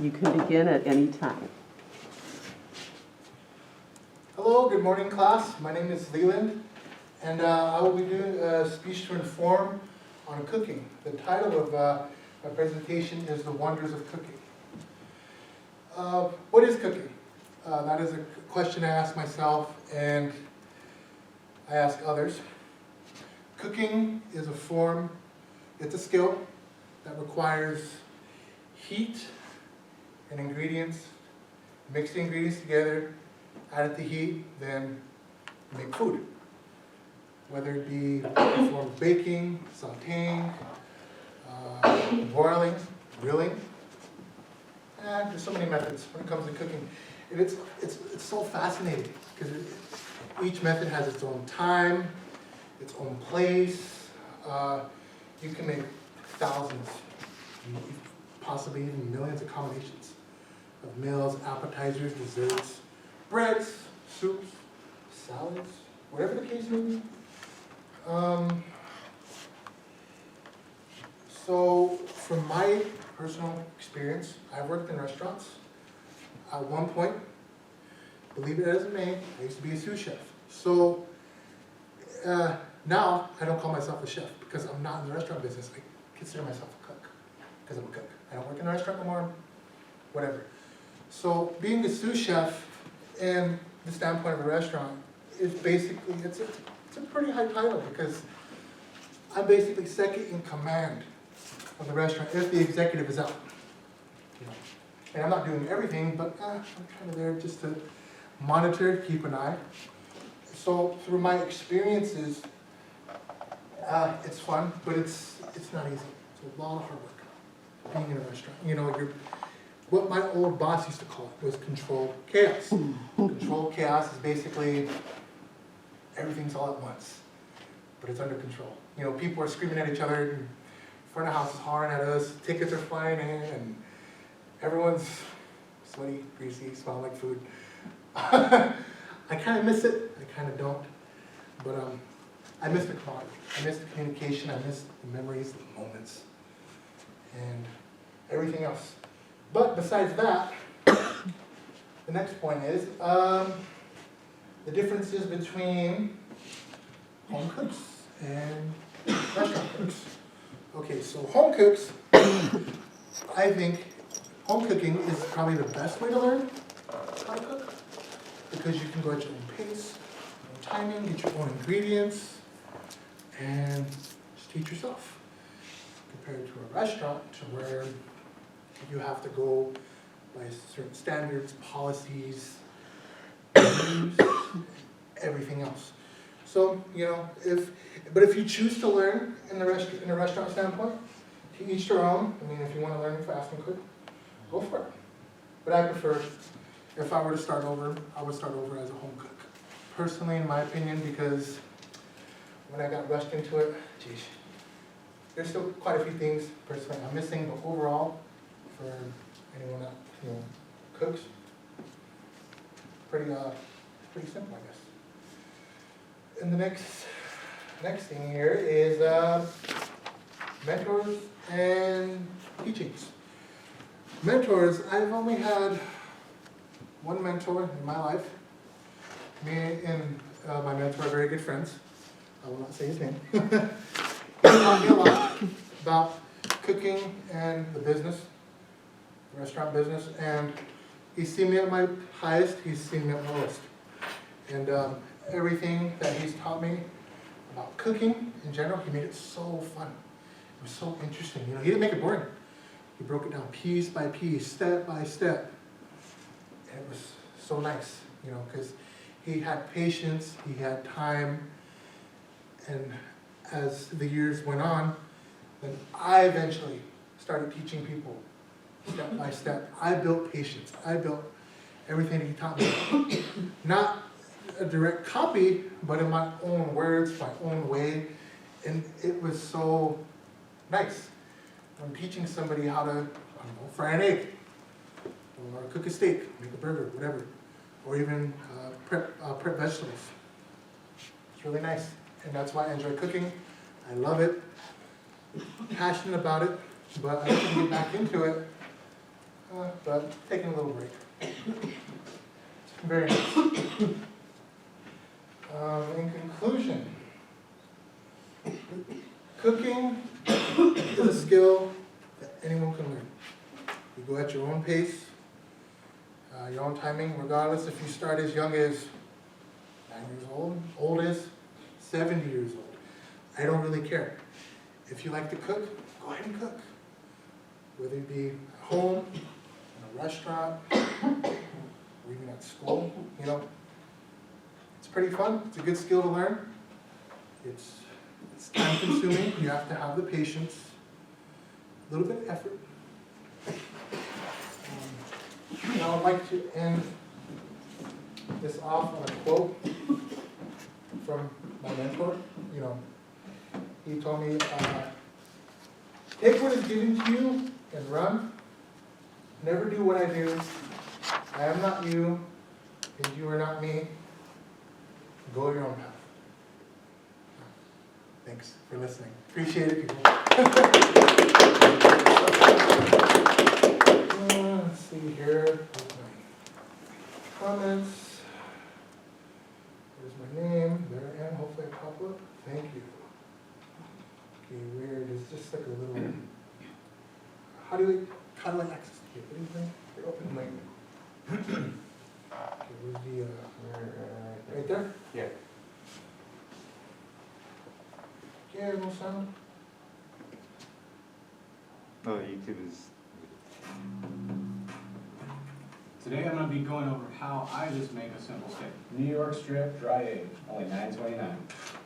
You can begin at any time. Hello, good morning class. My name is Leland, and I will be doing a speech to inform on cooking. The title of my presentation is The Wonders of Cooking. What is cooking? That is a question I ask myself and I ask others. Cooking is a form, it's a skill that requires heat and ingredients. Mix the ingredients together, add it to heat, then make food. Whether it be in the form of baking, sauteing, broiling, grilling. There's so many methods when it comes to cooking. And it's so fascinating because each method has its own time, its own place. You can make thousands, possibly even millions of combinations of meals, appetizers, desserts, breads, soups, salads, whatever the case may be. So from my personal experience, I've worked in restaurants. At one point, believe it as it may, I used to be a sous chef. So now I don't call myself a chef because I'm not in the restaurant business. I consider myself a cook because I'm a cook. I don't work in a restaurant anymore, whatever. So being a sous chef and the standpoint of a restaurant is basically, it's a pretty high title because I'm basically second in command of the restaurant if the executive is out. You know. And I'm not doing everything, but I'm kind of there just to monitor, keep an eye. So through my experiences, it's fun, but it's not easy. It's a lot of hard work being in a restaurant. You know, what my old boss used to call it was controlled chaos. Controlled chaos is basically everything's all at once, but it's under control. You know, people are screaming at each other, and front of house is hollering at us, tickets are flying in, and everyone's sweaty, greasy, smelling like food. I kind of miss it, I kind of don't, but I miss the camaraderie, I miss the communication, I miss the memories, the moments, and everything else. But besides that, the next point is the differences between home cooks and restaurant cooks. Okay, so home cooks, I think home cooking is probably the best way to learn how to cook because you can go at your own pace, your own timing, get your own ingredients, and just teach yourself. Compared to a restaurant to where you have to go by certain standards, policies, menus, everything else. So, you know, if you choose to learn in a restaurant standpoint, to each their own. I mean, if you want to learn fast and quick, go for it. But I prefer, if I were to start over, I would start over as a home cook. Personally, in my opinion, because when I got rushed into it, geez, there's still quite a few things personally I'm missing, but overall, for anyone that cooks, pretty simple, I guess. And the next thing here is mentors and teachings. Mentors, I've only had one mentor in my life. Me and my mentor are very good friends. I will not say his name. He taught me a lot about cooking and the business, the restaurant business, and he's seen me at my highest, he's seen me at my lowest. And everything that he's taught me about cooking in general, he made it so fun. It was so interesting. You know, he didn't make it boring. He broke it down piece by piece, step by step. And it was so nice, you know, because he had patience, he had time, and as the years went on, then I eventually started teaching people step by step. I built patience. I built everything that he taught me. Not a direct copy, but in my own words, my own way. And it was so nice. I'm teaching somebody how to, I don't know, fry an egg, or cook a steak, make a burger, whatever, or even prep vegetables. It's really nice, and that's why I enjoy cooking. I love it, passionate about it, but I can get back into it but taking a little break. Very nice. In conclusion, cooking is a skill that anyone can learn. You go at your own pace, your own timing, regardless if you start as young as 9 years old as 70 years old. I don't really care. If you like to cook, go ahead and cook. Whether it be at home, in a restaurant, or even at school, you know. It's pretty fun. It's a good skill to learn. It's time consuming. You have to have the patience, a little bit of effort. Now I'd like to end this off on a quote from my mentor. You know, he told me, take what is given to you and run. Never do what I do. I am not you, and you are not me. Go your own path. Thanks for listening. Appreciate it, people. Let's see here. Here's my comments. There's my name there, and hopefully I pop up. Thank you. Okay, weird. It's just like a little. How do I access it? What do you think? They're open link. Okay, where's the right there? Yeah. Yeah, no sound. Oh, YouTube is. Today I'm going to be going over how I just make a simple steak. New York strip, dry aged, only $9.29.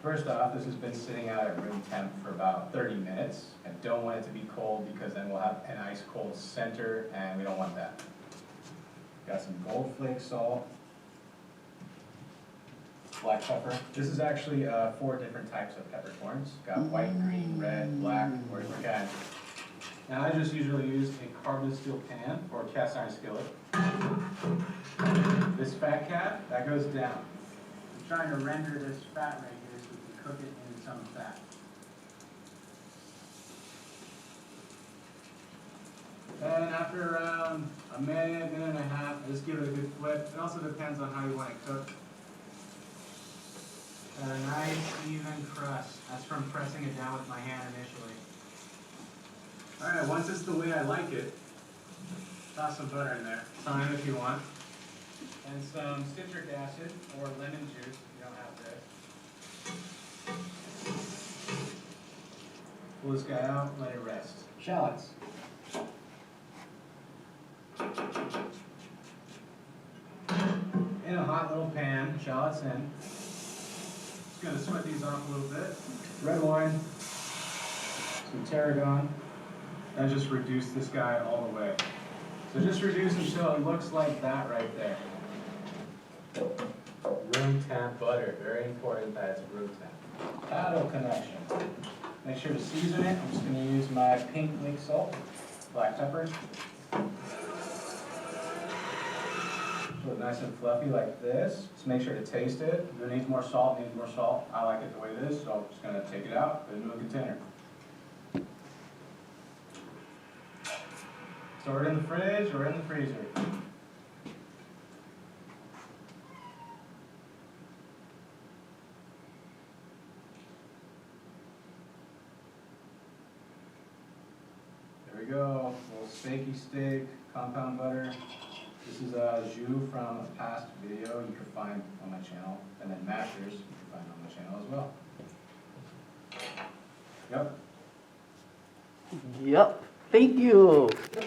First off, this has been sitting out at room temp for about 30 minutes. I don't want it to be cold because then we'll have an ice cold center and we don't want that. Got some gold flake salt, black pepper. This is actually 4 different types of peppercorns. Got white, green, red, black, or you can. Now I just usually use a carbon steel pan or a cast iron skillet. This fat cat, that goes down. I'm trying to render this fat right here so we can cook it in some fat. And after around a minute, minute and a half, I just give it a good flip. It also depends on how you want it cooked. And a nice even crust. That's from pressing it down with my hand initially. Alright, once it's the way I like it, toss some butter in there. Thyme if you want. And some citric acid or lemon juice if you don't have this. Pull this guy out, let it rest. Shallots. In a hot little pan, shallots in. Just gonna sweat these off a little bit. Red wine, some tarragon, and just reduce this guy all the way. So just reduce until it looks like that right there. Room temp butter, very important that it's room temp. Paddle connection. Make sure to season it. I'm just gonna use my pink lake salt, black pepper. So it's nice and fluffy like this. Just make sure to taste it. If it needs more salt, I like it the way it is, so I'm just gonna take it out, put it into a container. Store it in the fridge or in the freezer. There we go, a little steaky steak, compound butter. This is jus from a past video you can find on my channel, and then mashers you can find on my channel as well. Yep. Yep, thank you. Yep.